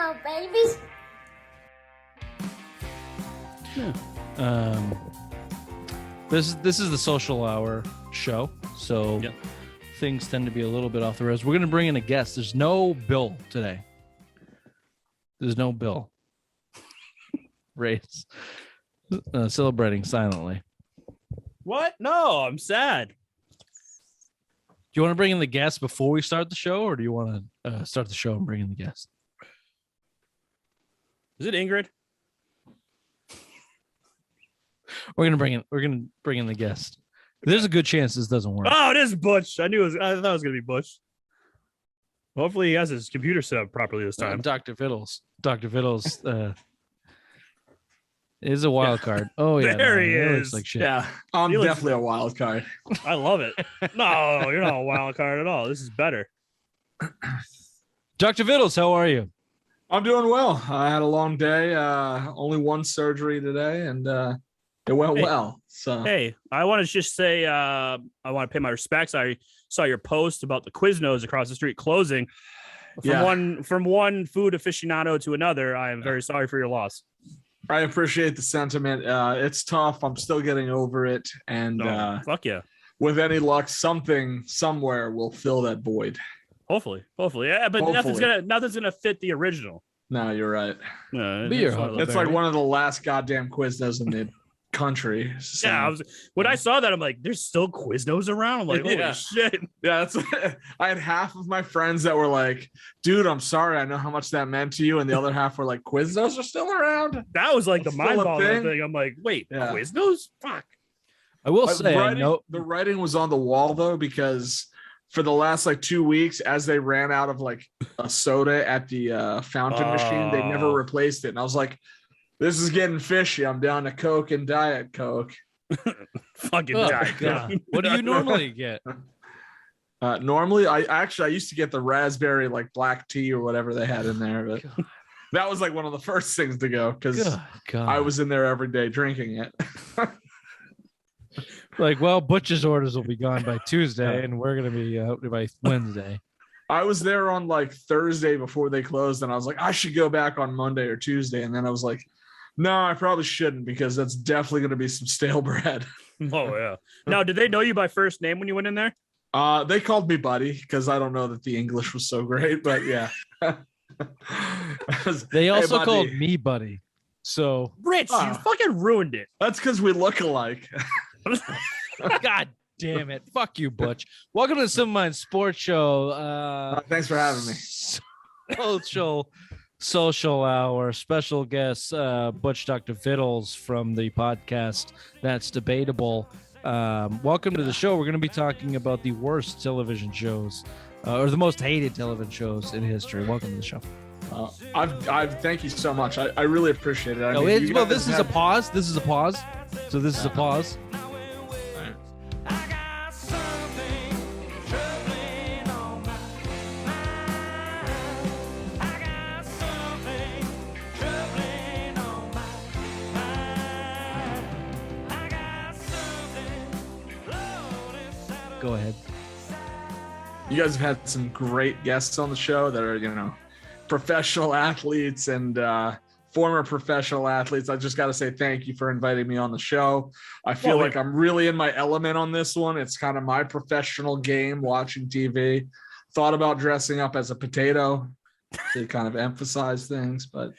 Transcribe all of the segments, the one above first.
Hello, babies. This is the social hour show, so things tend to be a little bit off the rails. We're going to bring in a guest. There's no Bill today. There's no Bill. Ray's celebrating silently. What? No, I'm sad. Do you want to bring in the guest before we start the show, or do you want to start the show and bring in the guest? Is it Ingrid? We're gonna bring in the guest. There's a good chance this doesn't work. Oh, it is Butch. I thought it was gonna be Butch. Hopefully he has his computer set up properly this time. Dr. Vittles. Dr. Vittles is a wild card. Oh yeah, there he is. Looks like shit. Yeah, I'm definitely a wild card. I love it. No, you're not a wild card at all. This is better. Dr. Vittles, how are you? I'm doing well. I had a long day. Only one surgery today, and it went well. So hey, I want to just say I want to pay my respects. I saw your post about the Quiznos across the street closing. From one food aficionado to another, I am very sorry for your loss. I appreciate the sentiment. It's tough. I'm still getting over it, and fuck yeah. With any luck, something somewhere will fill that void. Hopefully, yeah, but Hopefully. nothing's gonna fit the original. No, you're right. It's like one of the last goddamn Quiznos in the country. So. Yeah, when I saw that, I'm like, there's still Quiznos around. I'm like, holy shit. Yeah, I had half of my friends that were like, dude, I'm sorry, I know how much that meant to you, and the other half were like, Quiznos are still around. That was like the mind-boggling thing. I'm like, wait, Quiznos? Fuck. I will say, the writing was on the wall though, because for the last 2 weeks, as they ran out of a soda at the fountain machine, they never replaced it. And I was like, this is getting fishy. I'm down to Coke and Diet Coke. Fucking Diet Coke. What do you normally get? Normally, I used to get the raspberry black tea or whatever they had in there, but that was one of the first things to go because I was in there every day drinking it. Butch's orders will be gone by Tuesday, and we're gonna be out by Wednesday. I was there on Thursday before they closed, and I was like, I should go back on Monday or Tuesday, and then I was like, no, I probably shouldn't because that's definitely gonna be some stale bread. Oh yeah. Now, did they know you by first name when you went in there? They called me Buddy because I don't know that the English was so great, but yeah. They also called me Buddy. So Rich, you fucking ruined it. That's because we look alike. God damn it. Fuck you, Butch. Welcome to the Simple Minds Sports Show. Thanks for having me. Social hour. Special guest, Butch Dr. Vittles from the podcast That's Debatable. Welcome to the show. We're going to be talking about the worst television shows or the most hated television shows in history. Welcome to the show. Thank you so much. I really appreciate it. This is a pause. This is a pause. So this is a pause. Go ahead. You guys have had some great guests on the show that are, professional athletes and former professional athletes. I just got to say thank you for inviting me on the show. I feel like I'm really in my element on this one. It's kind of my professional game watching TV. Thought about dressing up as a potato to kind of emphasize things, but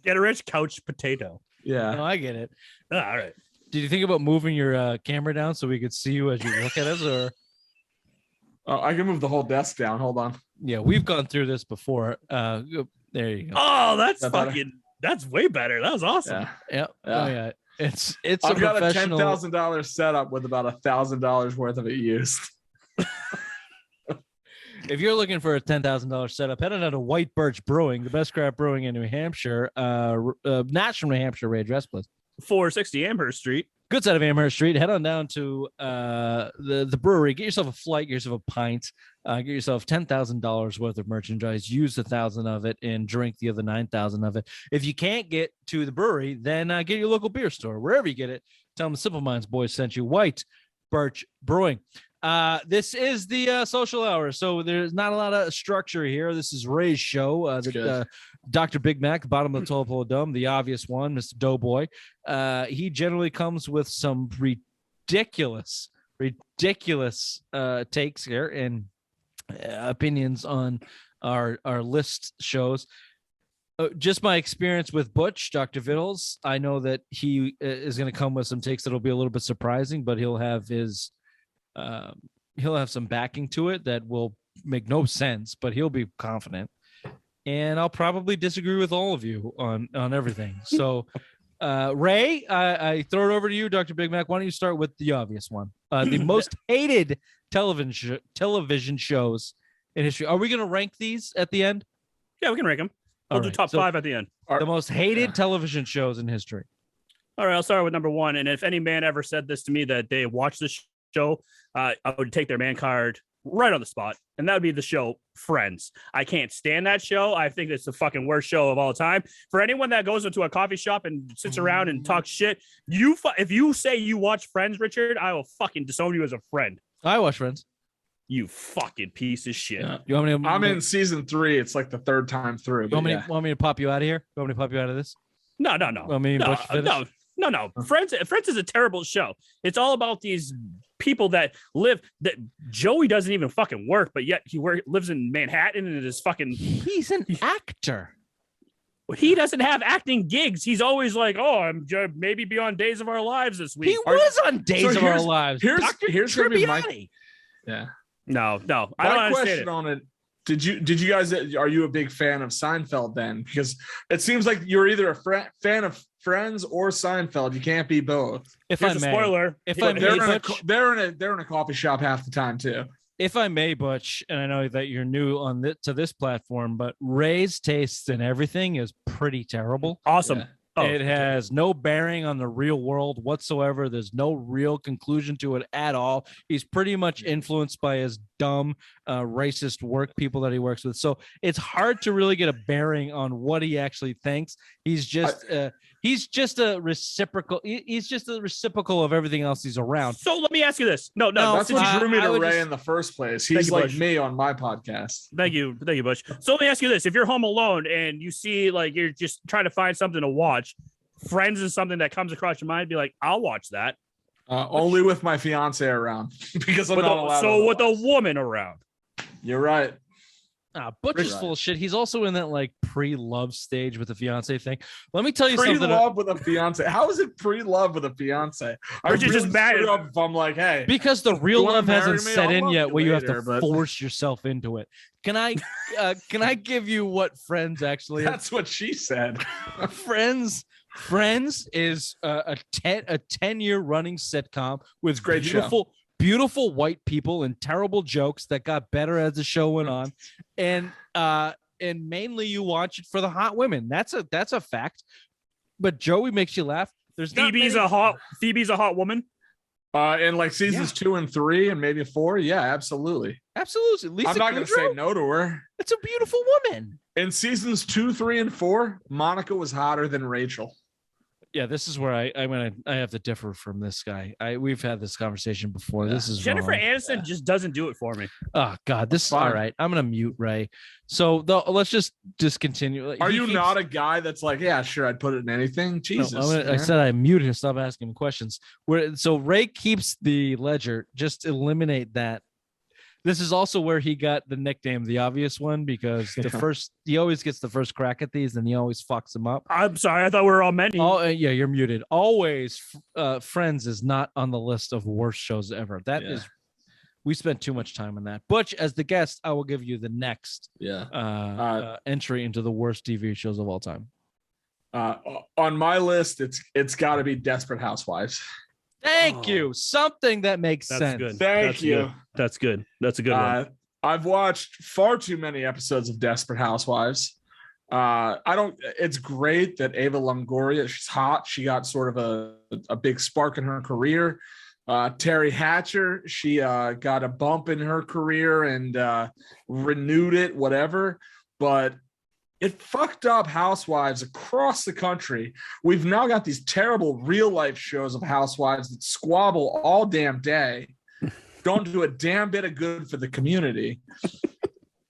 Get a rich couch potato. Yeah. No, I get it. All right. Did you think about moving your camera down so we could see you as you look at us, or? I can move the whole desk down. Hold on. Yeah, we've gone through this before. There you go. Oh, that's way better. That was awesome. Yeah. Oh yeah. It's I've got a $10,000 setup with about $1,000 worth of it used. If you're looking for a $10,000 setup, head on down to White Birch Brewing, the best craft brewing in New Hampshire. Nash from New Hampshire, Ray, address please. 460 Amherst Street. Good side of Amherst Street. Head on down to the brewery. Get yourself a flight. Get yourself a pint. Get yourself $10,000 worth of merchandise. Use 1,000 of it and drink the other 9,000 of it. If you can't get to the brewery, then get your local beer store. Wherever you get it, tell them the Simple Minds boys sent you. White Birch Brewing. This is the social hour, so there's not a lot of structure here. This is Ray's show. Dr. Big Mac, bottom of the toilet bowl dome, the obvious one, Mr. Doughboy. He generally comes with some ridiculous takes here and opinions on our list shows. Just my experience with Butch, Dr. Vittles, I know that he is going to come with some takes that'll be a little bit surprising, but he'll have some backing to it that will make no sense, but he'll be confident. And I'll probably disagree with all of you on everything. So, Ray, I throw it over to you, Dr. Big Mac. Why don't you start with the obvious one? The most hated television shows in history. Are we going to rank these at the end? Yeah, we can rank them. We'll do top 5 at the end. The most hated television shows in history. All right, I'll start with number 1. And if any man ever said this to me that they watched this show, I would take their man card right on the spot. And that would be the show Friends. I can't stand that show. I think it's the fucking worst show of all time. For anyone that goes into a coffee shop and sits around and talks shit, if you say you watch Friends, Richard, I will fucking disown you as a friend. I watch Friends. You fucking piece of shit. Yeah. You want me to, I'm in season 3. It's like the 3rd time through. Want me to pop you out of here? You want me to pop you out of this? No. No. Friends is a terrible show. It's all about these people that Joey doesn't even fucking work, but yet he lives in Manhattan and is fucking. He's an actor. He doesn't have acting gigs. He's always like, "Oh, I'm maybe be on Days of Our Lives this week." He was on Days of Our Lives. Here's gonna be my No. I don't my question understand on it. Did you guys, are you a big fan of Seinfeld then? Because it seems like you're either a fan of Friends or Seinfeld. You can't be both. Here's a spoiler. They're in a coffee shop half the time too. If I may, Butch, and I know that you're new to this platform, but Ray's taste in everything is pretty terrible. Awesome. Yeah. It has no bearing on the real world whatsoever. There's no real conclusion to it at all. He's pretty much influenced by his dumb, racist work people that he works with. So it's hard to really get a bearing on what he actually thinks. He's just a reciprocal. He's just a reciprocal of everything else he's around. So let me ask you this. No. That's what drew me to Ray in the first place. He's like Bush. Me on my podcast. Thank you, Butch. So let me ask you this: if you're home alone and you see like you're just trying to find something to watch, Friends is something that comes across your mind, be like, I'll watch that. Only with my fiance around because I'm not allowed. So with a woman around. You're right. Butch is full of shit. He's also in that like pre-love stage with the fiance thing. Let me tell you something. Pre-love with a fiance. How is it pre-love with a fiance? I'm just mad if I'm like, hey, because the real love hasn't set in yet, where you have to force yourself into it. Can I give you what Friends actually? That's what she said. Friends is a 10-year running sitcom with great beautiful white people and terrible jokes that got better as the show went on, and mainly you watch it for the hot women. That's a fact. But Joey makes you laugh. Phoebe's a hot woman. In like seasons 2 and 3 and maybe 4. Yeah, absolutely. Lisa I'm not going to say Kudrow? no to her. It's a beautiful woman. In seasons 2, 3, and 4, Monica was hotter than Rachel. Yeah, this is where I have to differ from this guy. We've had this conversation before. This is Jennifer wrong. Aniston just doesn't do it for me. Oh God, this is all right. I'm gonna mute Ray. So let's just discontinue. Are you not a guy that's like, yeah, sure, I'd put it in anything? Jesus, no, I said I muted him. Stop asking him questions. So Ray keeps the ledger. Just eliminate that. This is also where he got the nickname, the obvious one, because he always gets the first crack at these, and he always fucks them up. I'm sorry, I thought we were all many. Oh, yeah, you're muted. Always, Friends is not on the list of worst shows ever. We spent too much time on that. Butch, as the guest, I will give you the next entry into the worst TV shows of all time. On my list, it's got to be Desperate Housewives. Thank you. Something that makes sense. Good. Thank you. That's good. That's a good one. I've watched far too many episodes of Desperate Housewives. It's great that Ava Longoria, she's hot. She got sort of a big spark in her career. Terry Hatcher, she got a bump in her career and renewed it, whatever. But it fucked up housewives across the country. We've now got these terrible real life shows of housewives that squabble all damn day, don't do a damn bit of good for the community.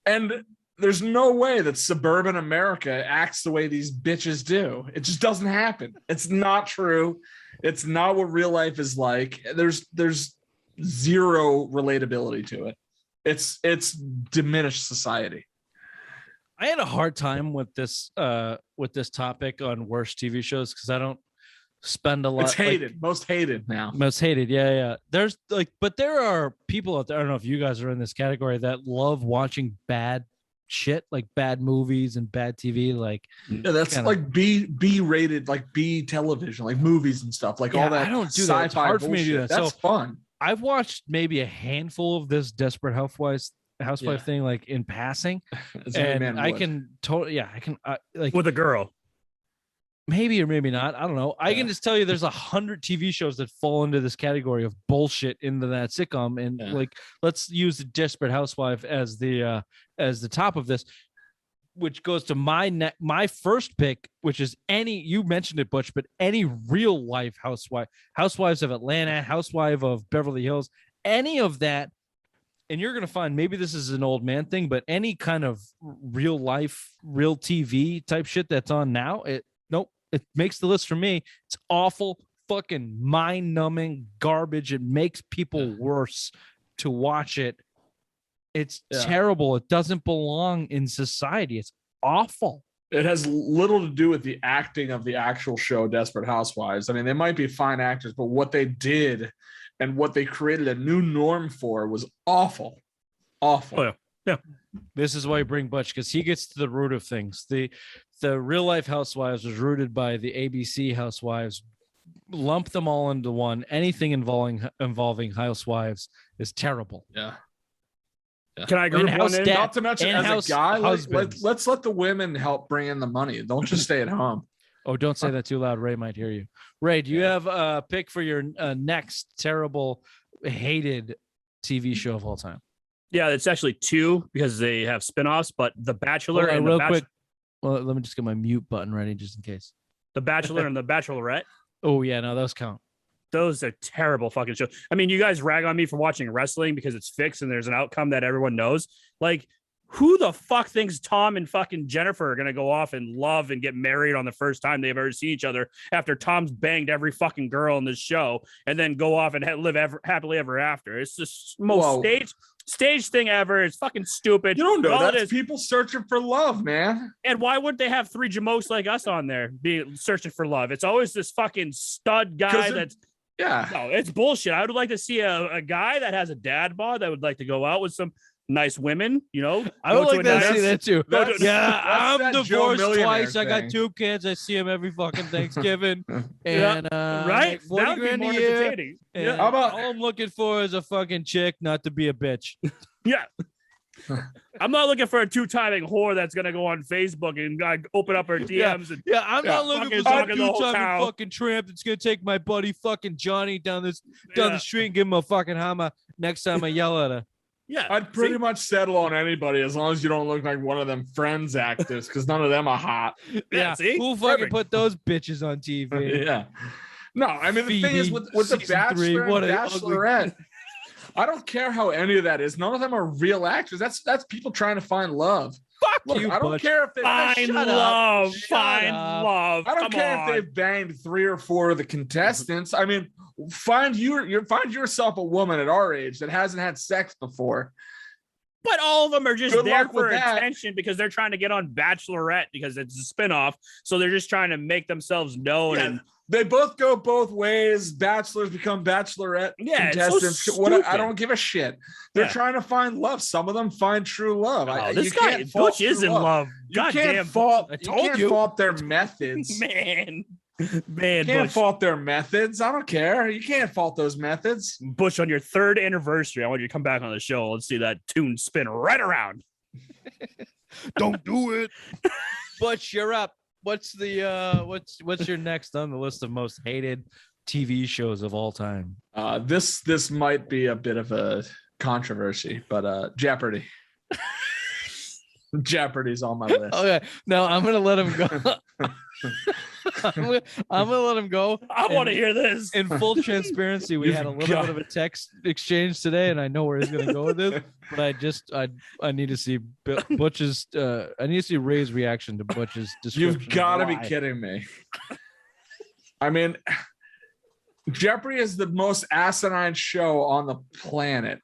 And there's no way that suburban America acts the way these bitches do. It just doesn't happen. It's not true. It's not what real life is like. There's zero relatability to it. It's diminished society. I had a hard time with this topic on worst TV shows because I don't spend a lot. It's hated, most hated now. Most hated, yeah. There's but there are people out there. I don't know if you guys are in this category that love watching bad shit, like bad movies and bad TV. Like, yeah, that's like B rated, like B television, like movies and stuff, like all that. I don't do sci-fi that. It's hard for me to do that. That's fun. I've watched maybe a handful of this Desperate Housewife thing, like in passing, and I can totally, I can like with a girl. Maybe or maybe not. I don't know. I can just tell you there's 100 TV shows that fall into this category of bullshit into that sitcom. And like, let's use the Desperate Housewife as the top of this, which goes to my first pick, which is you mentioned it, Butch, but any real life housewives of Atlanta, housewife of Beverly Hills, any of that. And you're going to find, maybe this is an old man thing, but any kind of real life, real TV type shit that's on now, it makes the list for me. It's awful, fucking mind-numbing garbage. It makes people worse to watch it. It's terrible. It doesn't belong in society. It's awful. It has little to do with the acting of the actual show, Desperate Housewives. I mean, they might be fine actors, but what they did and what they created a new norm for was awful. Awful. Oh, yeah. This is why I bring Butch, because he gets to the root of things. The real life Housewives was rooted by the ABC Housewives. Lump them all into one. Anything involving Housewives is terrible. Yeah. Can I agree with one? Not to mention, as a guy, let's let the women help bring in the money. Don't just stay at home. Oh, don't say that too loud. Ray might hear you. Ray, do you have a pick for your next terrible, hated TV show of all time? Yeah, it's actually two because they have spinoffs, but The Bachelor and real quick. Well, let me just get my mute button ready just in case. The Bachelor and The Bachelorette. Oh, yeah, no, those count. Those are terrible fucking shows. I mean, you guys rag on me for watching wrestling because it's fixed and there's an outcome that everyone knows. Like, who the fuck thinks Tom and fucking Jennifer are going to go off and love and get married on the first time they've ever seen each other after Tom's banged every fucking girl in this show and then go off and live happily ever after? It's just most stage thing ever. It's fucking stupid. You don't know. That's people searching for love, man. And why would they have three jamokes like us on there being searching for love? It's always this fucking stud guy that's... Yeah. No, it's bullshit. I would like to see a guy that has a dad bod that would like to go out with some nice women, you know. I would like to see that too. I'm divorced twice. I got 2 kids. I see them every fucking Thanksgiving. And right? 40 grand a year. Yeah. How about all I'm looking for is a fucking chick, not to be a bitch. Yeah. I'm not looking for a 2-timing whore that's gonna go on Facebook and open up her DMs. I'm not looking for some 2-timing fucking tramp that's gonna take my buddy fucking Johnny down the street and give him a fucking hammer next time I yell at her. Yeah, I'd pretty much settle on anybody as long as you don't look like one of them Friends actors, because none of them are hot. Yeah, who fucking put those bitches on TV? Yeah. No, I mean, the thing is with the Bachelor and Bachelorette, I don't care how any of that is. None of them are real actors. That's people trying to find love. Fuck you, I don't care if they find love. I don't care if they've banged 3 or 4 of the contestants. I mean, find yourself a woman at our age that hasn't had sex before. But all of them are just there for attention because they're trying to get on Bachelorette because it's a spinoff. So they're just trying to make themselves known. Yeah. And they both go both ways. Bachelors become Bachelorette contestants. So I don't give a shit. They're trying to find love. Some of them find true love. This guy Butch is in love. You can't fault their methods. Man, you can't fault their methods. I don't care. You can't fault those methods. Butch, on your 3rd anniversary, I want you to come back on the show. Let's see that tune spin right around. Don't do it. Butch, you're up. What's your next on the list of most hated TV shows of all time? This might be a bit of a controversy, but Jeopardy. Jeopardy's on my list. Okay, no, I'm gonna let him go. I'm gonna let him go. I want to hear this. In full transparency, we had a little bit of a text exchange today, and I know where he's gonna go with this. But I need to see Butch's. I need to see Ray's reaction to Butch's description. You've got to be kidding me. I mean, Jeopardy is the most asinine show on the planet.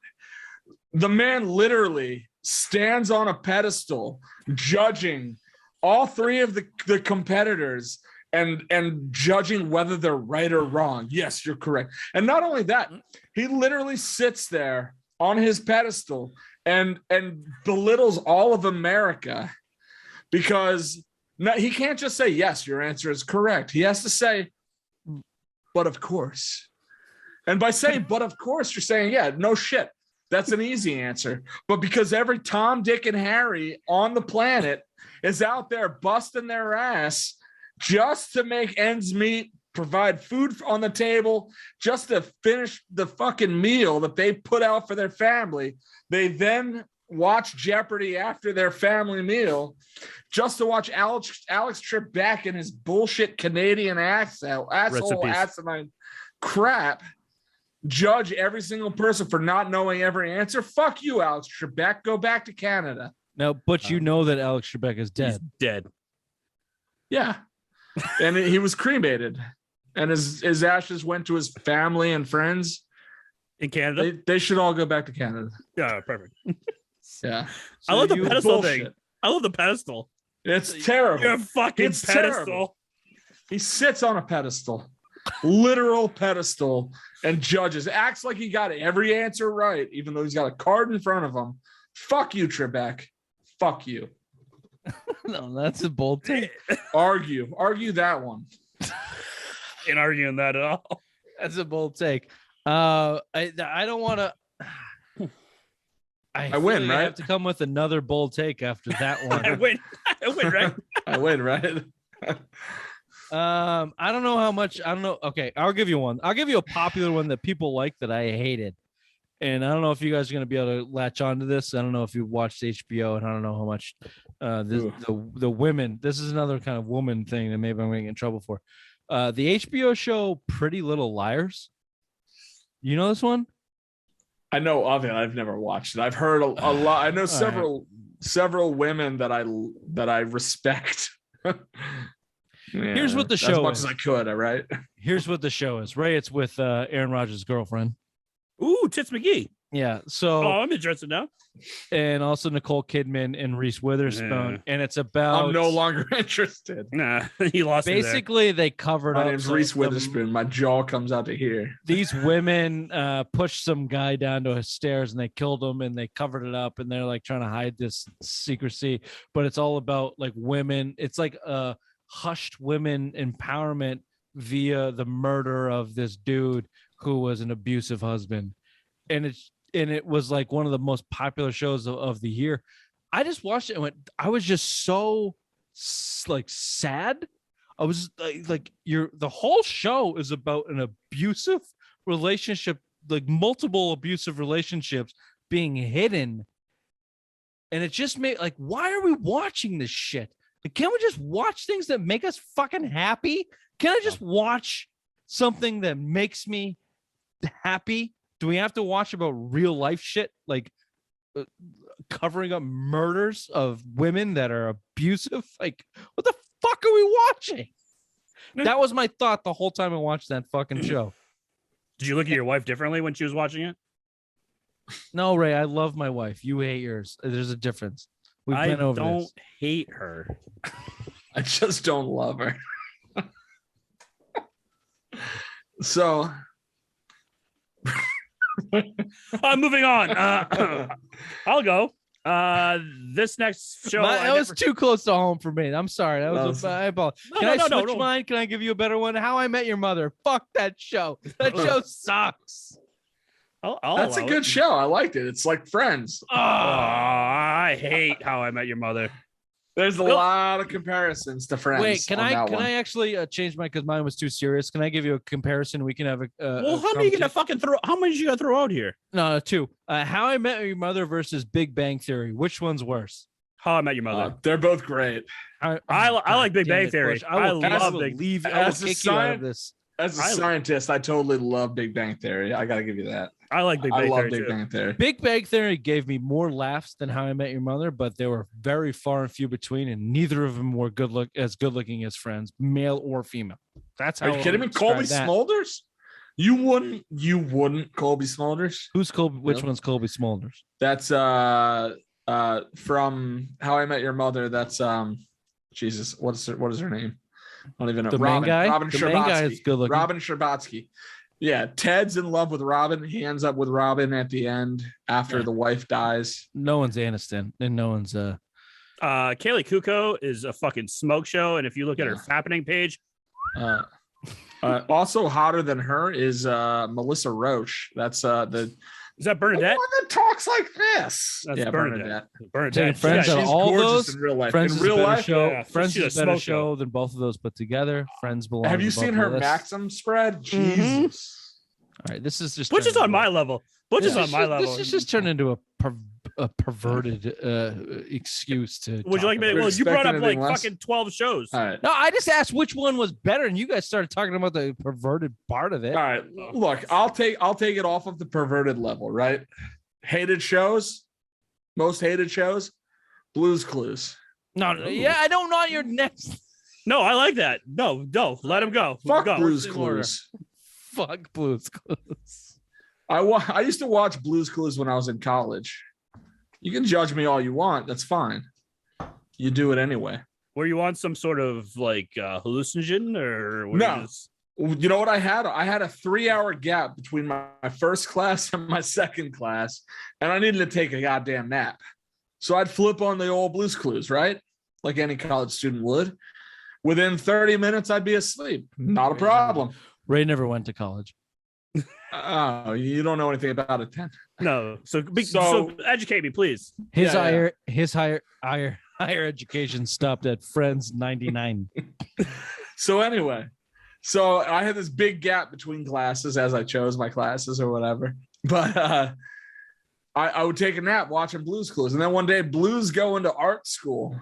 The man literally stands on a pedestal judging all three of the competitors and judging whether they're right or wrong. Yes, you're correct. And not only that, he literally sits there on his pedestal and belittles all of America because he can't just say, yes, your answer is correct. He has to say, but of course. And by saying, but of course, you're saying, yeah, no shit. That's an easy answer. But because every Tom, Dick, and Harry on the planet is out there busting their ass just to make ends meet, provide food on the table, just to finish the fucking meal that they put out for their family, they then watch Jeopardy after their family meal just to watch Alex Trebek in his bullshit Canadian asshole asinine crap judge every single person for not knowing every answer. Fuck you, Alex Trebek. Go back to Canada. No, but you know that Alex Trebek is dead. He's dead. Yeah. And he was cremated. And his ashes went to his family and friends. In Canada? They should all go back to Canada. Yeah, perfect. Yeah. I love the pedestal bullshit. thing. I love the pedestal. It's terrible. You're a fucking It's pedestal. terrible. He sits on a pedestal, literal pedestal, and judges. Acts like he got every answer right, even though he's got a card in front of him. Fuck you, Trebek. Fuck you. No, that's a bold take. Argue that one. Ain't arguing that at all. That's a bold take. I don't want to. I win, right? I have to come with another bold take after that one. I win, right? I win, right? I don't know how much. I don't know. Okay, I'll give you one. I'll give you a popular one that people like that I hated. And I don't know if you guys are going to be able to latch on to this. I don't know if you watched HBO, and I don't know how much the women. This is another kind of woman thing that maybe I'm going to get in trouble for. The HBO show Pretty Little Liars. You know this one? I know of it. I've never watched it. I've heard a lot. I know several women that I respect. Here's what the show as much is. as I could. All right. Here's what the show is. Ray, it's with Aaron Rodgers' girlfriend. Ooh, Tits McGee. Yeah. So. Oh, I'm interested now. And also Nicole Kidman and Reese Witherspoon. And it's about. I'm no longer interested. Nah, he lost. Basically, they covered up. My name's Reese Witherspoon. My jaw comes out to here. These women pushed some guy down to his stairs and they killed him and they covered it up and they're like trying to hide this secrecy. But it's all about like women. It's like a hushed women empowerment via the murder of this dude who was an abusive husband. And it was like one of the most popular shows of the year. I just watched it and I was just so like sad. I was like the whole show is about an abusive relationship, like multiple abusive relationships being hidden. And it just made like, why are we watching this shit? Like, can't we just watch things that make us fucking happy? Can I just watch something that makes me happy? Do we have to watch about real life shit like covering up murders of women that are abusive? Like, what the fuck are we watching? That was my thought the whole time I watched that fucking show. Did you look at your wife differently when she was watching it? No, Ray, I love my wife. You hate yours. There's a difference. We've been over don't this. hate her. I just don't love her. So I'm moving on. I'll go. This next show. That was too close to home for me. I'm sorry. That was I apologize. Can I switch mine? Can I give you a better one? How I Met Your Mother. Fuck that show. That show sucks. That's a good show. I liked it. It's like Friends. Oh, I hate How I Met Your Mother. There's a lot of comparisons to Friends. Wait, can I actually change mine because mine was too serious? Can I give you a comparison? We can have how many you gonna fucking throw? How many you gonna throw out here? No, two. How I Met Your Mother versus Big Bang Theory. Which one's worse? How I Met Your Mother. They're both great. I like Big Bang Theory. I love Big leave. I will kick you out of this. As a scientist, I totally love Big Bang Theory. I got to give you that. I like Big Bang Theory. I love Big Bang Theory. Big Bang Theory gave me more laughs than How I Met Your Mother, but they were very far and few between, and neither of them were good looking as Friends, male or female. That's how. Are you kidding me? Colby Smulders? You wouldn't Colby Smulders? Who's Colby? Which one's Colby Smulders? That's from How I Met Your Mother. That's Jesus. What is her name? I don't even know. The main guy. Robin the Scherbatsky. Main guy is good looking. Robin Scherbatsky. Yeah, Ted's in love with Robin. He ends up with Robin at the end after the wife dies. No one's Aniston, and no one's Kaylee Kuko is a fucking smoke show, and if you look at her fappening page, also hotter than her is Melissa Roche. That's is that Bernadette? The one that talks like this. That's yeah, Bernadette. Friends she's all gorgeous those in real life. Friends in real life, Friends she's is a a better smoke show than both of those put together. Friends belong. Have you seen her Maxim spread? Jesus. All right, this is just Butch is on my level. Butch is on my level. This is just turned into a perverted excuse to. Would you like me? Well, you brought up like fucking 12 shows. All right. No, I just asked which one was better, and you guys started talking about the perverted part of it. All right. Look, I'll take it off of the perverted level, right? Hated shows, most hated shows, Blue's Clues. No, yeah, I don't know your next. No, I like that. No, let him go. Fuck go. Blue's Clues. Fuck Blue's Clues. I used to watch Blue's Clues when I was in college. You can judge me all you want. That's fine. You do it anyway. Were you on some sort of like hallucinogen or no? You know what I had? I had a 3-hour gap between my first class and my second class, and I needed to take a goddamn nap. So I'd flip on the old Blue's Clues, right? Like any college student would. Within 30 minutes, I'd be asleep. Not a problem. Ray never went to college. Oh, you don't know anything about it then. No. So educate me, please. His higher education stopped at Friends 99. So anyway. So I had this big gap between classes as I chose my classes or whatever. But I would take a nap watching Blue's Clues. And then one day Blue's go into art school.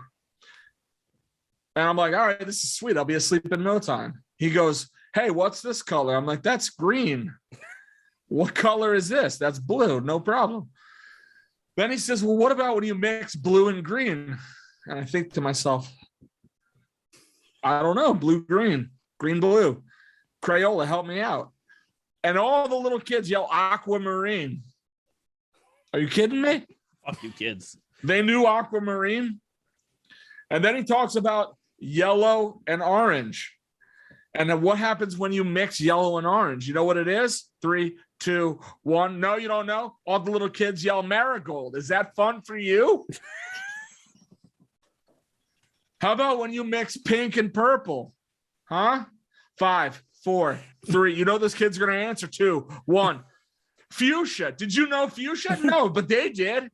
And I'm like, all right, this is sweet. I'll be asleep in no time. He goes, hey, what's this color? I'm like, that's green. What color is this? That's blue. No problem. Then he says, well, what about when you mix blue and green? And I think to myself, I don't know, blue, green. Green, blue, Crayola, help me out. And all the little kids yell aquamarine. Are you kidding me? Fuck you kids. They knew aquamarine. And then he talks about yellow and orange. And then what happens when you mix yellow and orange? You know what it is? 3, 2, 1. No, you don't know? All the little kids yell marigold. Is that fun for you? How about when you mix pink and purple? Huh? 5, 4, 3. You know those kids are going to answer 2, 1. Fuchsia. Did you know fuchsia? No, but they did.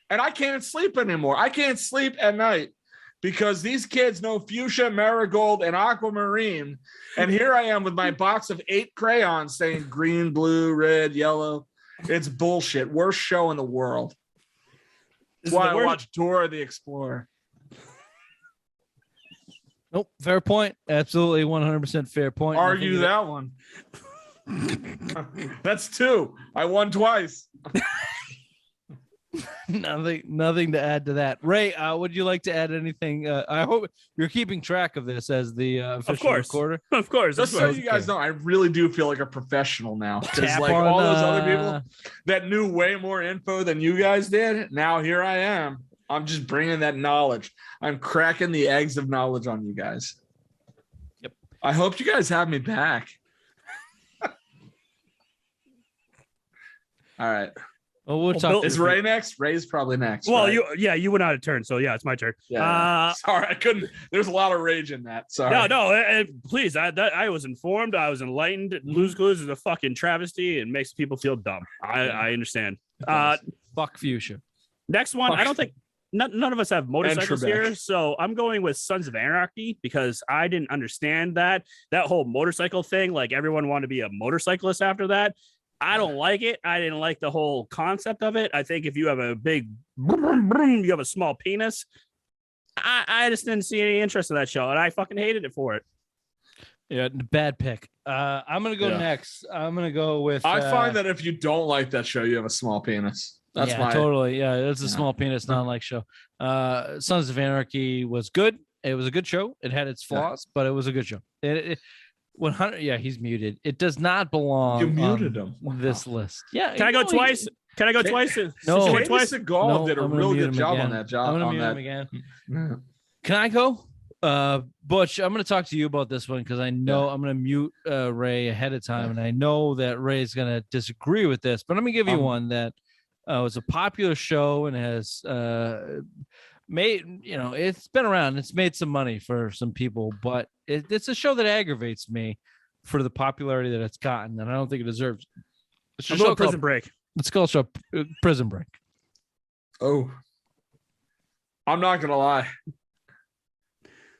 And I can't sleep anymore. I can't sleep at night because these kids know fuchsia, marigold, and aquamarine. And here I am with my box of 8 crayons saying green, blue, red, yellow. It's bullshit. Worst show in the world. That's why I watch Dora the Explorer. Nope. Fair point. Absolutely 100% fair point. Argue that one. That's 2. I won twice. Nothing to add to that. Ray, would you like to add anything? I hope you're keeping track of this as the official recorder. Of course. Just so you guys know, I really do feel like a professional now. Because like all those other people that knew way more info than you guys did, now here I am. I'm just bringing that knowledge. I'm cracking the eggs of knowledge on you guys. Yep. I hope you guys have me back. All right. Well, we'll talk. Is Ray next? Ray's probably next. Well, right? you went out of turn, so yeah, it's my turn. Yeah. Sorry, I couldn't. There's a lot of rage in that. Sorry. No. Please, I was informed. I was enlightened. Blue's Clues is a fucking travesty and makes people feel dumb. I understand. Fuck fuchsia. Next one. I don't think none of us have motorcycles here, so I'm going with Sons of Anarchy because I didn't understand that whole motorcycle thing. Like everyone wanted to be a motorcyclist after that. I don't like it. I didn't like the whole concept of it. I think if you have a big, you have a small penis. I just didn't see any interest in that show, and I fucking hated it for it. Yeah, bad pick. I'm gonna go next. I'm gonna go with. I find that if you don't like that show, you have a small penis. That's totally. Yeah, it's a small penis non-like show. Sons of Anarchy was good. It was a good show. It had its flaws, but it was a good show. 100. Yeah, he's muted. It does not belong. You muted him. This list. Yeah. Can I go twice? Can I go twice? No. Twice. Seagal did a real good job on that job. I'm gonna mute him again. Can I go? Butch, I'm going to talk to you about this one because I know I'm going to mute Ray ahead of time, and I know that Ray's going to disagree with this. But let me give you one that was a popular show and has made, it's been around. It's made some money for some people, but it's a show that aggravates me for the popularity that it's gotten, and I don't think it deserves. It's a show Prison Break. It's called Prison Break. Oh, I'm not gonna lie.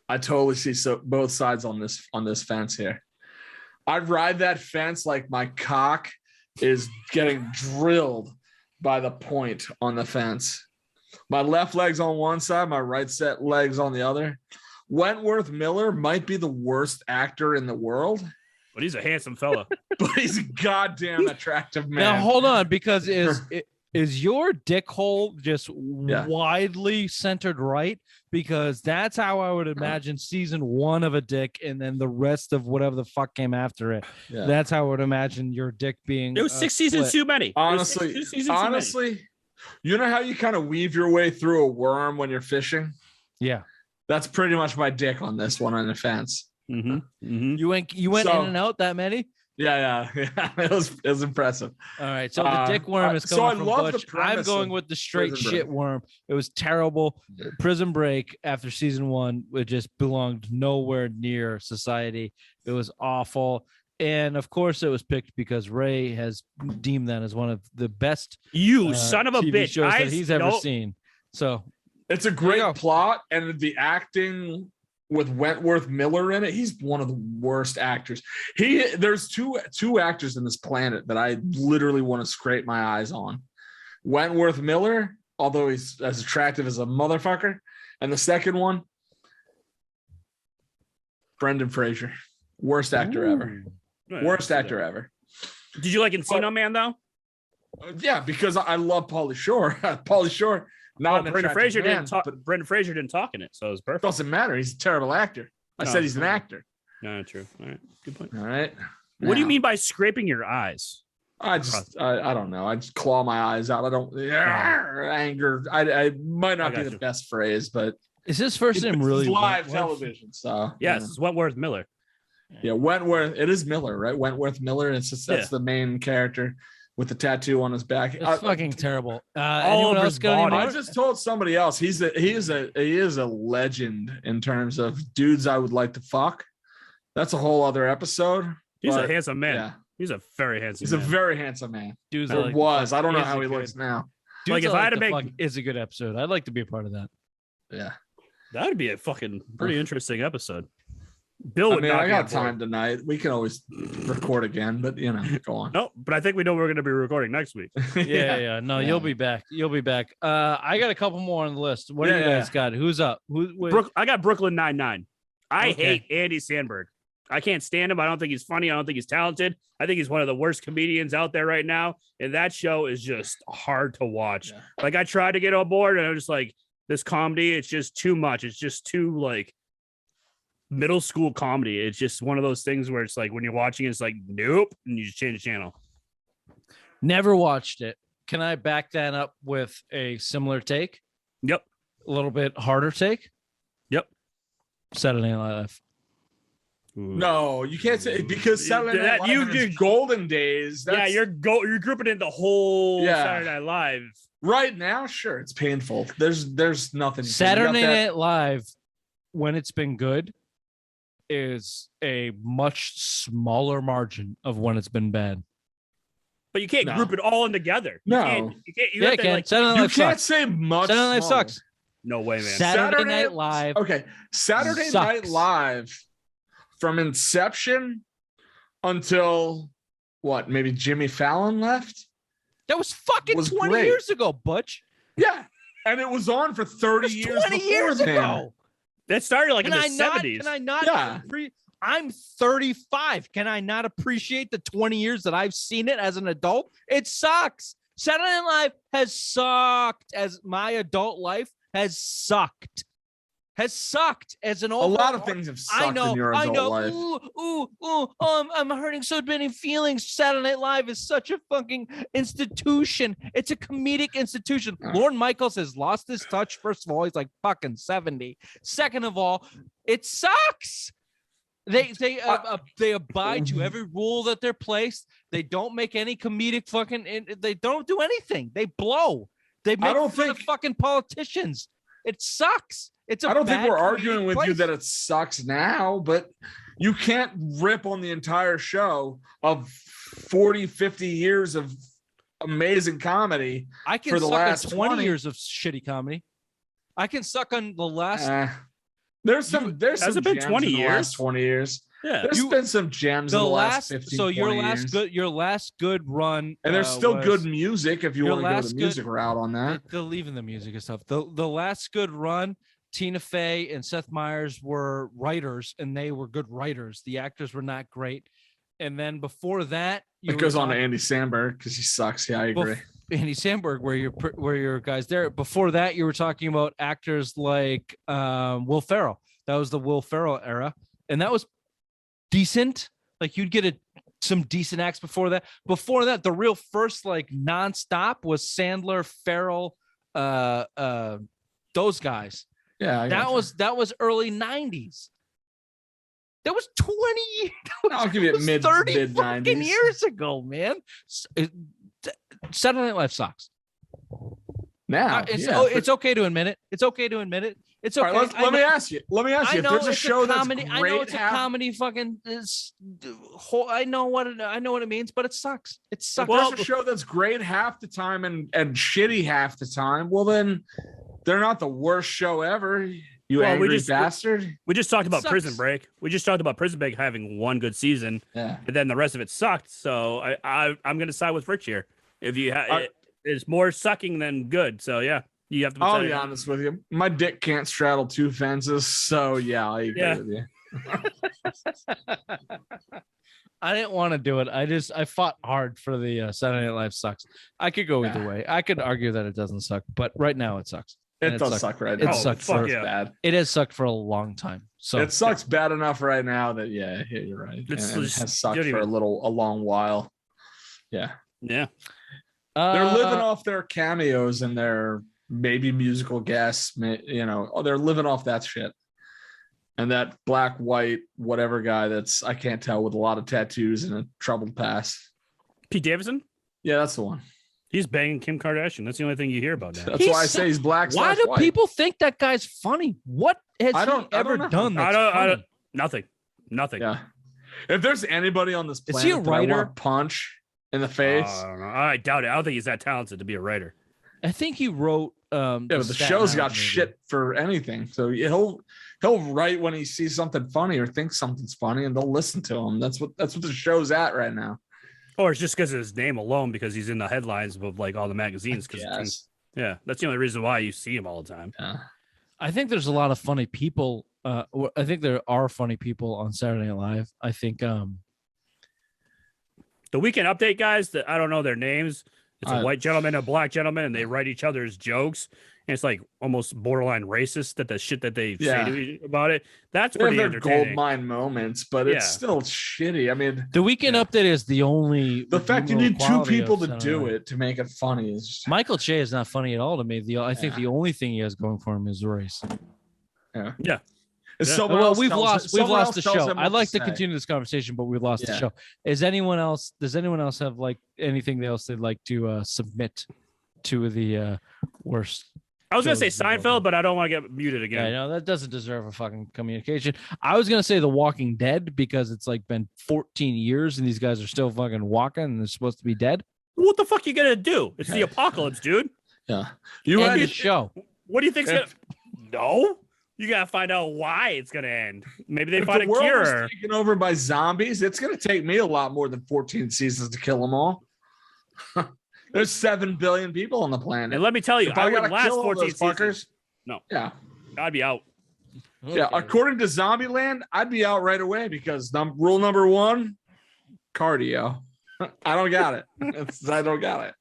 I totally see both sides on this fence here. I'd ride that fence like my cock is getting drilled by the point on the fence. My left leg's on one side, my right leg's on the other. Wentworth Miller might be the worst actor in the world, but he's a handsome fella. But he's a goddamn attractive man. Now hold on, because is your dick hole just widely centered right? Because that's how I would imagine season 1 of a dick, and then the rest of whatever the fuck came after it. Yeah. That's how I would imagine your dick being. It was 6 seasons too many. Honestly, you know how you kind of weave your way through a worm when you're fishing? Yeah. That's pretty much my dick on this one on the fence. Mm-hmm. Mm-hmm. You went in and out that many? Yeah. It was impressive. All right, so the dick worm is coming from Butch. I'm going with the straight shit worm. It was terrible. Prison Break after season 1, it just belonged nowhere near society. It was awful, and of course, it was picked because Ray has deemed that as one of the best son of a TV bitch shows that he's ever seen. So it's a great plot, and the acting with Wentworth Miller in it, he's one of the worst actors. There's two actors in this planet that I literally want to scrape my eyes on. Wentworth Miller, although he's as attractive as a motherfucker, and the second one, Brendan Fraser, worst actor ever. Worst actor ever. Did you like Encino Man though? Yeah, because I love Pauly Shore. Pauly Shore. Brendan Fraser didn't talk. But Brendan Fraser didn't talk in it, so it was perfect. Doesn't matter. He's a terrible actor. I said he's an actor. No, true. All right, good point. All right. What do you mean by scraping your eyes? I don't know. I just claw my eyes out. I don't anger. I might not be the best phrase, but is his first name really live television? So yes, it's Wentworth Miller. Yeah, Wentworth. It is Miller, right? Wentworth Miller. It's just that's the main character with the tattoo on his back. It's fucking terrible. Anyone else got I just told somebody else he is a legend in terms of dudes I would like to fuck. That's a whole other episode. He's a handsome man. Yeah. He's a very handsome. He's a very handsome man. Dudes I don't know how he looks now. Like if I had to make, it's a good episode. I'd like to be a part of that. Yeah, that would be a fucking pretty interesting episode. Bill would I got time tonight. We can always record again, but go on. No, but I think we know we're going to be recording next week. Yeah. No, you'll be back. You'll be back. I got a couple more on the list. What do you guys got? Who's up? I got Brooklyn Nine-Nine. I hate Andy Sandberg. I can't stand him. I don't think he's funny. I don't think he's talented. I think he's one of the worst comedians out there right now. And that show is just hard to watch. Yeah. Like I tried to get on board, and I'm just like, this comedy, it's just too much. It's just too like middle school comedy. It's just one of those things where it's like when you're watching it's like nope, and you just change the channel. Never watched it. Can I back that up with a similar take? Yep. A little bit harder take? Yep. Saturday Night Live. Ooh. No, you can't say because Saturday Night Live is golden days. You're grouping in the whole Saturday Night Live. Right now, sure, it's painful. There's nothing. Saturday Night Live, when it's been good, is a much smaller margin of when it's been bad. But you can't group it all in together. You can't say much. Saturday Night sucks. No way, man. Saturday Night Live. Okay, Saturday Night Live from inception until what, maybe Jimmy Fallon left? That was fucking 20 great. years ago, Butch. Yeah. And it was on for 30 years 20 before years then. ago. That started like Can in I the not? 70s. Can I not? Yeah. I'm 35. Can I not appreciate the 20 years that I've seen it as an adult? It sucks. Saturday Night Live has sucked as my adult life has sucked. As an A overall. lot of things have sucked in your adult life. I'm hurting so many feelings. Saturday Night Live is such a fucking institution. It's a comedic institution. Lorne Michaels has lost his touch. First of all, he's like fucking 70. Second of all, it sucks. They abide to every rule that they're placed. They don't make any comedic fucking. They don't do anything. They blow. They make fun of fucking politicians. It sucks. I don't think we're arguing with you that it sucks now, but you can't rip on the entire show of 40, 50 years of amazing comedy. I can for the suck last on 20 years of shitty comedy. I can suck on the last. There's some has it been gems 20 in the years? last 20 years. Yeah. There's been some gems in the last 15, so 20 years. your last good run. And there's still good music if you want to go the music route on that. They're leaving the music and stuff. The last good run, Tina Fey and Seth Meyers were writers, and they were good writers. The actors were not great. And then before that, it goes on to Andy Samberg because he sucks. Yeah, I agree. Andy Samberg, where your guys there. Before that, you were talking about actors like Will Ferrell. That was the Will Ferrell era, and that was decent. Like you'd get some decent acts before that. Before that, the real first like nonstop was Sandler, Ferrell, those guys. Yeah, that was early 90s. That was 20 years. I'll give you mid 90s years ago, man. Saturday Night Live sucks. Now it's okay to admit it. It's okay to admit it. It's okay. All right, let me ask you. If there's a show that's great, I know it's a comedy. Fucking. I know what it means, but it sucks. It sucks. Well, there's a show that's great half the time and shitty half the time. Well, then they're not the worst show ever. Angry bastard. We just talked about Prison Break. We just talked about Prison Break having one good season, and then the rest of it sucked. So I'm going to side with Rich here. If you it's more sucking than good. So yeah, you have to. I'll be honest with you. My dick can't straddle two fences. So yeah, I agree with you. I didn't want to do it. I fought hard for the Saturday Night Live sucks. I could go either way. I could argue that it doesn't suck, but right now it sucks. It does suck right now. It sucks bad. It has sucked for a long time. So it sucks bad enough right now that you're right. It has sucked for a long while. Yeah. Yeah. They're living off their cameos and their maybe musical guests. They're living off that shit. And that black, white, whatever guy I can't tell, with a lot of tattoos and a troubled past. Pete Davidson? Yeah, that's the one. He's banging Kim Kardashian. That's the only thing you hear about now. That's why I say he's black. Why do people think that guy's funny? What has he ever done? Nothing. Yeah. If there's anybody on this planet is he a writer? That I want to punch in the face, I don't know. I doubt it. I don't think he's that talented to be a writer. I think he wrote. But the show's got shit for anything, so he'll write when he sees something funny or thinks something's funny, and they'll listen to him. That's what the show's at right now. Or it's just because of his name alone, because he's in the headlines of like all the magazines. Yeah, that's the only reason why you see him all the time. Yeah. I think there's a lot of funny people. I think there are funny people on Saturday Night Live. I think the Weekend Update guys that I don't know their names. It's a white gentleman, a black gentleman, and they write each other's jokes. And it's like almost borderline racist that the shit that they say to each about it. That's pretty entertaining. Gold mine moments, but it's still shitty. I mean, the Weekend Update is the only. The fact you need two people to do it to make it funny is just... Michael Che is not funny at all to me. I think the only thing he has going for him is race. Yeah. Well, we've lost the show. I'd like to continue this conversation, but we've lost the show. Does anyone else have like anything else they'd like to submit to the worst? I was gonna say Seinfeld, but I don't want to get muted again. Yeah, no, that doesn't deserve a fucking communication. I was gonna say The Walking Dead because it's like been 14 years and these guys are still fucking walking and they're supposed to be dead. What the fuck are you gonna do? It's the apocalypse, dude. Yeah, you had the show. What do you think's gonna? No. You gotta find out why it's gonna end. Maybe they If find the a world cure. was taken over by zombies, it's gonna take me a lot more than 14 seasons to kill them all. There's 7 billion people on the planet. And let me tell you, If I gotta would last kill all 14 those fuckers, seasons. No, yeah, I'd be out. yeah. According to Zombieland, I'd be out right away because rule number 1, cardio. I don't got it. I don't got it.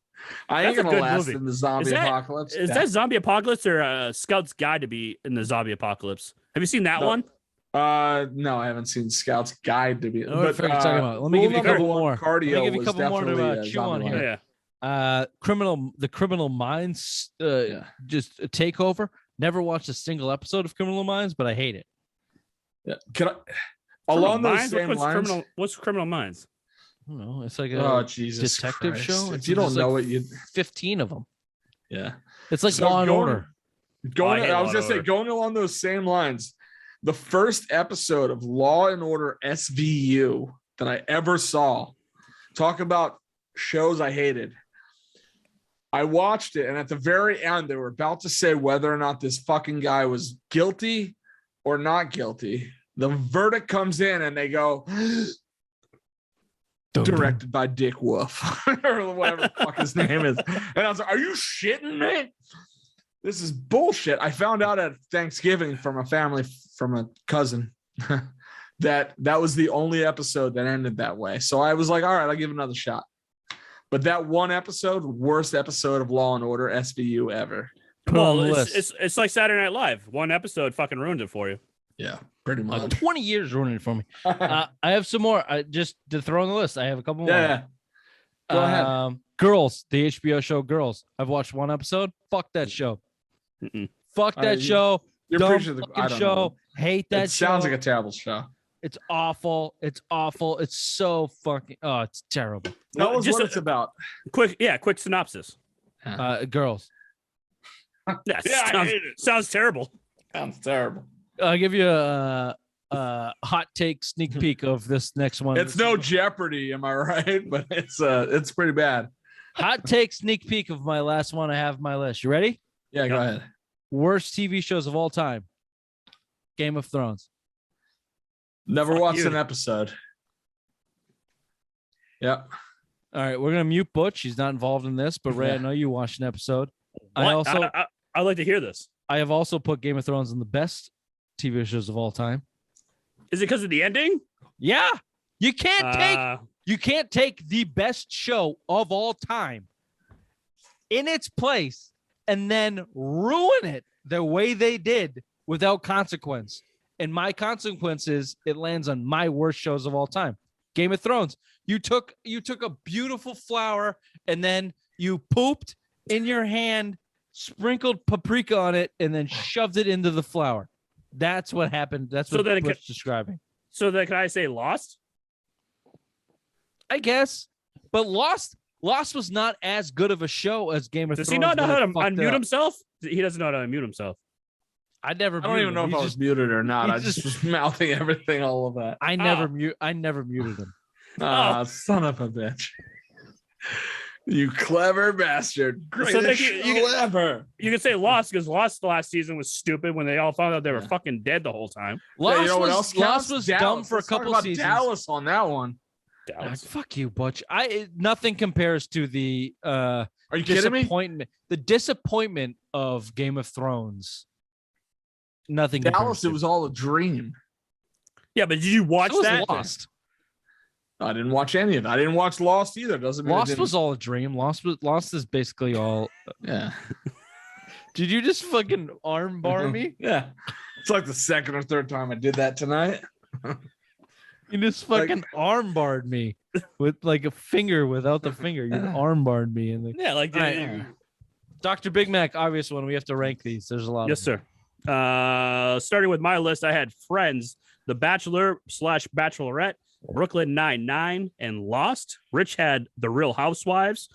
I ain't That's a gonna good last movie. in the zombie apocalypse. Is that Zombie Apocalypse or Scout's Guide to be in the Zombie Apocalypse? Have you seen that one? No, I haven't seen Scout's Guide to be. I know what you're talking about. Let me give you a couple more. Cardio. Let me give you a was couple more to definitely, chew on Zombieland. here. Yeah. The Criminal Minds just a takeover. Never watched a single episode of Criminal Minds, but I hate it. Yeah. Can I? Along those same lines. What's Criminal Minds? I don't know. It's like a Jesus detective Christ. show. If you don't know like it, you 15 of them. yeah. It's like So Law and Order. I was gonna say, going along those same lines, the first episode of Law and Order SVU that I ever saw, talk about shows I hated. I watched it, and at the very end, they were about to say whether or not this fucking guy was guilty or not guilty. The verdict comes in, and they go, directed by Dick Wolf or whatever the fuck his name is. And I was like, are you shitting me? This is bullshit. I found out at Thanksgiving from a cousin that was the only episode that ended that way. So I was like, all right, I'll give it another shot. But that one episode, worst episode of Law and Order SVU ever. Well, it's like Saturday Night Live. One episode fucking ruined it for you. Yeah, pretty much. 20 years ruining it for me. I have some more. Just to throw on the list, I have a couple more. Yeah. Go ahead. Girls, the HBO show Girls. I've watched one episode. Fuck that show. Mm-mm. Fuck that show. You're Dumb pretty sure fucking show. Hate that show. Sounds like a terrible show. It's awful. It's awful. It's so fucking. Oh, it's terrible. Tell us what it's about. Quick synopsis. Girls. Sounds terrible. Sounds terrible. I'll give you a hot take sneak peek of this next one. It's no Jeopardy, am I right? But it's pretty bad. Hot take sneak peek of my last one I have on my list. You ready? Yeah, go ahead. Worst TV shows of all time. Game of Thrones. Never watched an episode. Yep. All right, we're gonna mute Butch. He's not involved in this, but Ray, I know you watched an episode. What? I'd like to hear this. I have also put Game of Thrones in the best TV shows of all time. Is it because of the ending? Yeah. You can't take the best show of all time in its place and then ruin it the way they did without consequence. And my consequence is it lands on my worst shows of all time. Game of Thrones. You took a beautiful flower and then you pooped in your hand, sprinkled paprika on it, and then shoved it into the flour. That's what happened. That's what Butch's describing. So then can I say Lost? I guess. But Lost was not as good of a show as Game of Thrones. Does he not know how to unmute himself? He doesn't know how to unmute himself. I don't even know if I was muted or not. I just was mouthing everything, all of that. I never muted him. Son of a bitch. You clever bastard. Greatest show ever. You can say Lost because Lost last season was stupid when they all found out they were fucking dead the whole time. Lost was dumb for a couple seasons. Dallas on that one. Dallas. Fuck you, Butch. Nothing compares to the Are you kidding me? The disappointment of Game of Thrones. Nothing. Dallas, it was all a dream. Yeah, but did you watch that? Lost. I didn't watch any of it. I didn't watch Lost either. Doesn't mean Lost was all a dream. Lost is basically all. Yeah. Did you just fucking armbar me? Yeah. It's like the second or third time I did that tonight. You just fucking armbarred me with like a finger without the finger. You armbarred me in the. Yeah, like Dr. Big Mac, obvious one. We have to rank these. There's a lot. Yes, sir. Starting with my list, I had Friends, The Bachelor / Bachelorette, Brooklyn Nine-Nine, and Lost. Rich had The Real Housewives,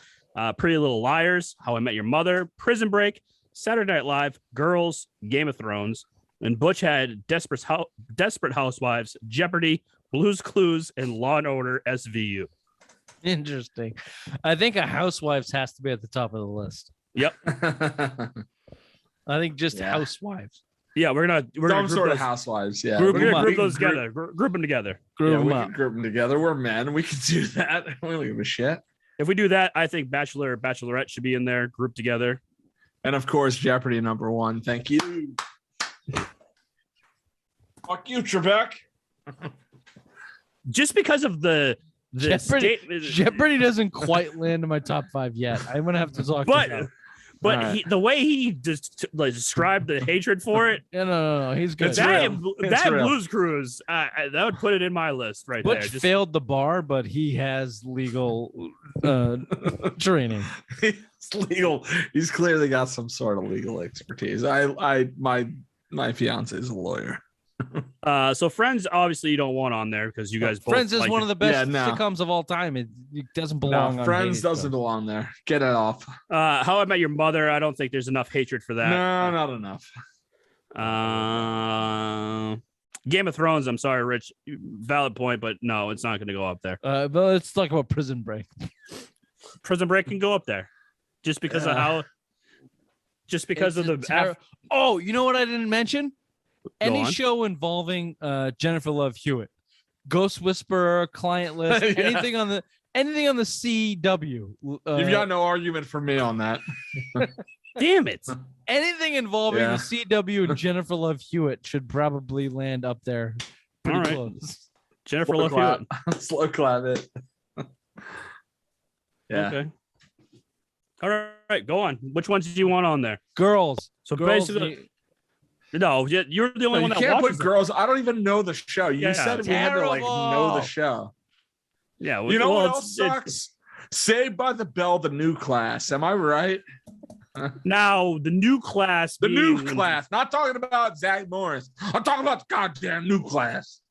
Pretty Little Liars, How I Met Your Mother, Prison Break, Saturday Night Live, Girls, Game of Thrones. And Butch had Desperate Housewives, Jeopardy, Blue's Clues, and Law and Order SVU. Interesting. I think a Housewives has to be at the top of the list. Yep. I think just Housewives. Yeah, we're gonna some group sort of those, Housewives. Yeah, we're Group gonna 'em group up. those together. Group them together. Group we 'em can up. group them together. We're men. We can do that. We don't give a shit. If we do that, I think Bachelor or Bachelorette should be in there, grouped together. And of course, Jeopardy #1. Thank you. Fuck you, Trebek. Just because of the Jeopardy doesn't quite land in my top 5 yet. I'm gonna have to talk. But Right. the way he just described the hatred for it, No. He's good. It's that real. It's real. Blues Cruise, that would put it in my list right Butch there. Just, failed the bar, but he has legal training. It's legal. He's clearly got some sort of legal expertise. My fiance is a lawyer. so Friends, obviously, you don't want on there because you guys both Friends is like one it. of the best Yeah, no. sitcoms of all time. It doesn't belong. No, on Friends Hated doesn't Shows. belong there. Get it off. How I Met Your Mother. I don't think there's enough hatred for that. No, not enough. Game of Thrones. I'm sorry, Rich. Valid point, but no, it's not going to go up there. But let's talk about Prison Break. Prison Break can go up there, just because of how. Just because of the. Oh, you know what I didn't mention? Any on. show involving Jennifer Love Hewitt, Ghost Whisperer, Client List, Yeah. anything on the CW. You've got no argument for me on that. Damn it! Anything involving Yeah. the CW and Jennifer Love Hewitt should probably land up there. Pretty All right. close. Jennifer Slow Love clap. Hewitt. Slow clap it. Yeah. Okay. All right, go on. Which ones do you want on there? Girls. So Girls basically, need- no, you're the only No, one you that can't watches put them. girls. I don't even know the show. You Yeah, said we had to know the terrible. show. Yeah, You know well, what else sucks? Saved by the Bell, the new class. Am I right? now the new class. The new being- class. Not talking about Zach Morris. I'm talking about the goddamn new class.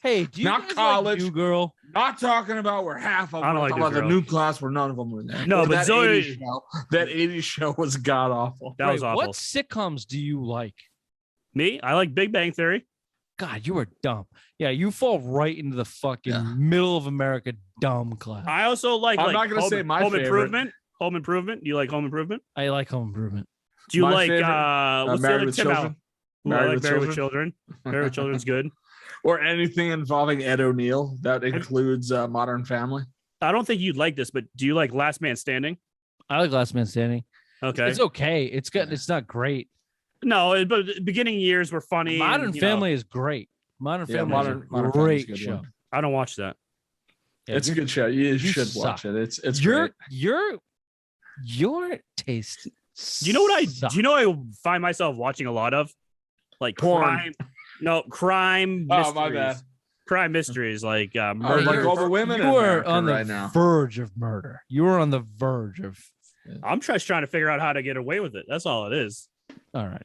Hey, do you Not guys college. like New Girl? Not talking about where half of them. I don't I'm like talking New about the Girl. new class where none of them were there. No, Or but that Zoe- 80s show. That 80s show was god awful. That was Right, awful. what sitcoms do you like? Me, I like Big Bang Theory. God, you are dumb. Yeah, you fall right into the fucking Yeah. middle of America dumb class. I also like. I'm like not gonna Home, say my Home favorite. Improvement. Home Improvement. Do you like Home Improvement? I like Home Improvement. Do you My like favorite, what's the Married other with Tim Children. Allen? Ooh, I like Married with Children. Married with Children's good. Or anything involving Ed O'Neill. That includes Modern Family. I don't think you'd like this, but do you like Last Man Standing? I like Last Man Standing. Okay. It's okay. It's not great. No, but the beginning years were funny. Modern and, you know, Family is great. Modern Yeah, Family Modern is a Family's great a good show. one. I don't watch that. Yeah, It's a good show. You should suck. watch it. It's your great. your taste. Do you know what sucks. do you know what I find myself watching a lot of? Like Porn. crime. No, crime mysteries. Oh, my bad. Crime mysteries like Oh, murder. like all the women You in are America on the right now. verge of murder. You are on the verge of. I'm just trying to figure out how to get away with it. That's all it is. All right.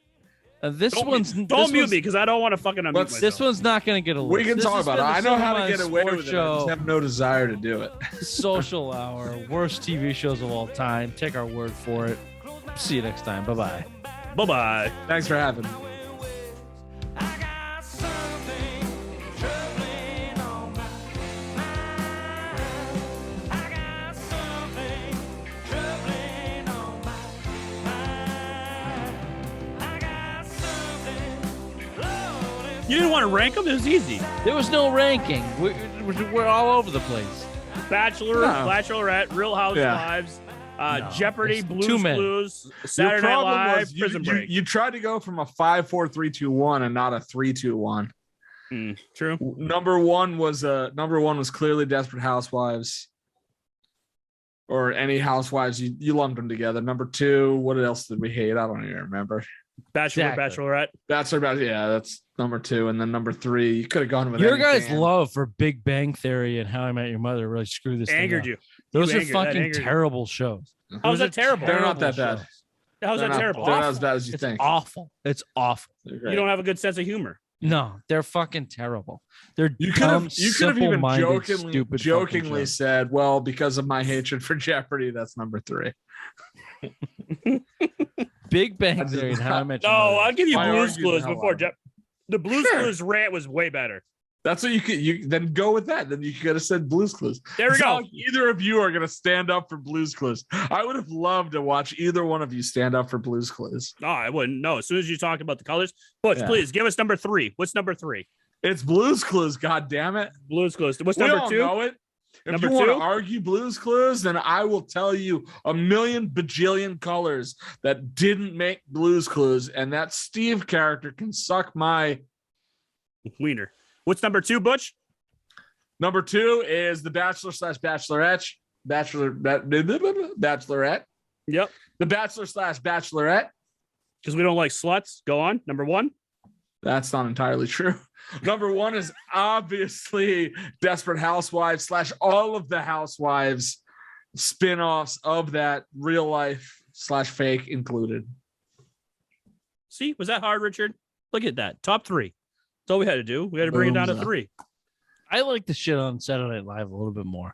This Don't one's mute this me one's- because I don't want to fucking unmute myself. This one's not going to get a list. We can This talk has about it. been I the know how to Cinema get away Sports with it. I Show, just have no desire to do it. Social Hour, worst TV shows of all time. Take our word for it. See you next time. Bye bye. Bye bye. Thanks for having me. You didn't want to rank them? It was easy. There was no ranking. We're all over the place. Bachelor, No. Bachelorette, Real Housewives, No, Jeopardy, it's Blues too many. Clues, Your Saturday Night problem Live, was Prison Break. you tried to go from a 5-4-3-2-1 and not a 3-2-1. True. Number one was clearly Desperate Housewives, or any Housewives. You lumped them together. Number two, what else did we hate? I don't even remember. Bachelor, Exactly. Bachelorette. That's number two, and then number three. You could have gone with Your guys' anything. love for Big Bang Theory and How I Met Your Mother really screwed this thing Angered up. you. Those You are angered- that fucking angered you. terrible shows. How's Those that are terrible? They're not that bad. shows. How's They're that not- terrible? They're not as bad as you It's think. awful. It's awful. They're great. You don't have a good sense of humor. No, they're fucking terrible. They're You could dumb, have even simple-minded, stupid fucking jokingly shows. said, "Well, because of my hatred for Jeopardy, that's number three." Big Bang That's Theory and not- How I Met No, Your Mother. I'll give you I Blues argued Clues the hell before out of it. The Blues Sure. Clues rant was way better. That's what you then go with that. Then you could have said Blue's Clues. There we go. Like either of you are going to stand up for Blue's Clues. I would have loved to watch either one of you stand up for Blue's Clues. No, I wouldn't. No, as soon as you talk about the colors, Butch, please give us number 3. What's number 3? It's Blue's Clues. God damn it. Blue's Clues. What's We number all 2? know it. If Number you want to 2? argue Blue's Clues, then I will tell you a million bajillion colors that didn't make Blue's Clues, and that Steve character can suck my wiener. What's number 2, Butch? Number 2 is The Bachelor / Bachelorette. Bachelorette. Yep. The Bachelor / Bachelorette. Because we don't like sluts. Go on. Number 1. That's not entirely true. Number 1 is obviously Desperate Housewives / all of the Housewives spin-offs of that, real life / fake included. See, was that hard, Richard? Look at that. Top 3. That's all we had to do. We had to bring it down to 3. I like the shit on Saturday Night Live a little bit more.